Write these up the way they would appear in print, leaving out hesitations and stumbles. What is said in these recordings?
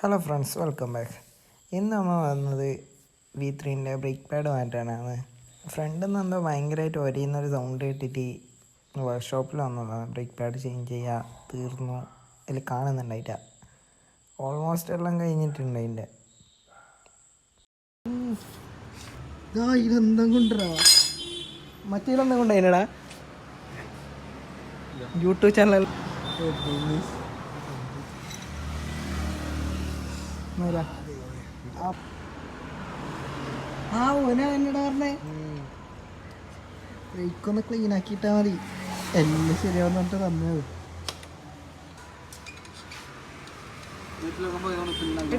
Hello friends, welcome back. ഇന്ന് നമ്മൾ വന്നത് V3ൻ്റെ ബ്രേക്ക് പാഡ് മാറ്റാനാണ്. ഫ്രണ്ടിൽ നിന്ന് എന്തോ ഭയങ്കരമായിട്ട് ഒരയുന്നൊരു സൗണ്ട് കേട്ടിട്ട് വർക്ക്ഷോപ്പിൽ വന്നതാണ്. ബ്രേക്ക് പാഡ് ചേഞ്ച് ചെയ്യുക തീർന്നു, അതിൽ കാണുന്നുണ്ടായിട്ട. ഓൾമോസ്റ്റ് എല്ലാം കഴിഞ്ഞിട്ടുണ്ട്. അതിൻ്റെ ഇതെന്തും കൊണ്ടുവരാ മറ്റേതെന്തും കൊണ്ടുപോയിനടാ യൂട്യൂബ് ചാനൽ. ഓന എന്നോട് പറഞ്ഞേ ബ്രേക്കൊന്ന് ക്ലീൻ ആക്കിയിട്ടാ മതി, എല്ലാം ശരിയാവുന്ന പറഞ്ഞിട്ട് തന്നത്.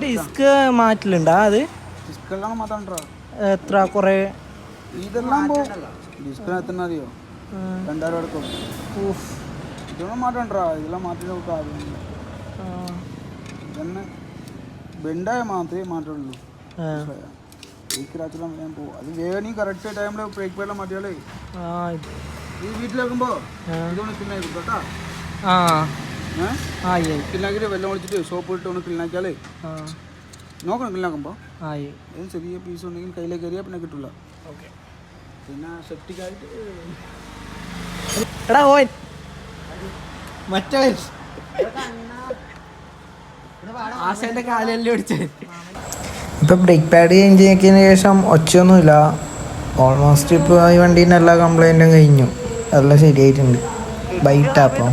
ഡിസ്ക് മാറ്റലുണ്ടാ? അത് എത്ര കൊറേ ഇതെല്ലാം ഡിസ്കിന് അറിയോ? 2000 എടുക്കും. ഇതൊന്നും മാറ്റണ്ടാ, ഇതെല്ലാം മാറ്റി നോക്കാം. ആദ്യം ഇതന്നെ ബെൻഡായ മാത്രമേ മാറ്റുള്ളൂ. ബ്രേക്കിലാച്ചെല്ലാം വേഗം പോകും. അത് വേഗം നീ കറക്റ്റ് ടൈമിൽ ബ്രേക്ക് പേടെല്ലാം മാറ്റിയാലേ ഈ വീട്ടിലാക്കുമ്പോൾ ഇതൊന്ന് ക്ലീനാക്കി കേട്ടോ. ക്ലീനാക്കിയിട്ട് വെള്ളം ഒഴിച്ചിട്ട് സോപ്പ് ഇട്ട് ഒന്ന് ക്ലീനാക്കിയാലേ നോക്കണം. ക്ലീനാക്കുമ്പോൾ ഏത് ചെറിയ പീസ് ഉണ്ടെങ്കിൽ കയ്യിലേക്ക് കയറിയാൽ പിന്നെ കിട്ടില്ല. ഓക്കെ. പിന്നെ സെപ്റ്റിക്കായിട്ട് എടാ ഓൻ മറ്റേ ആശാന്റെ കാലെല്ലാം ഒടിച്ചത്. ഇപ്പം ബ്രേക്ക് പാഡ് ചേഞ്ച് ആക്കിയതിന് ശേഷം ഒച്ചയൊന്നുമില്ല. ഓൾമോസ്റ്റ് ഇപ്പോൾ ഈ വണ്ടീൻ്റെ എല്ലാ കംപ്ലൈൻറ്റും കഴിഞ്ഞു, എല്ലാം ശരിയായിട്ടുണ്ട്. ബൈറ്റാ അപ്പം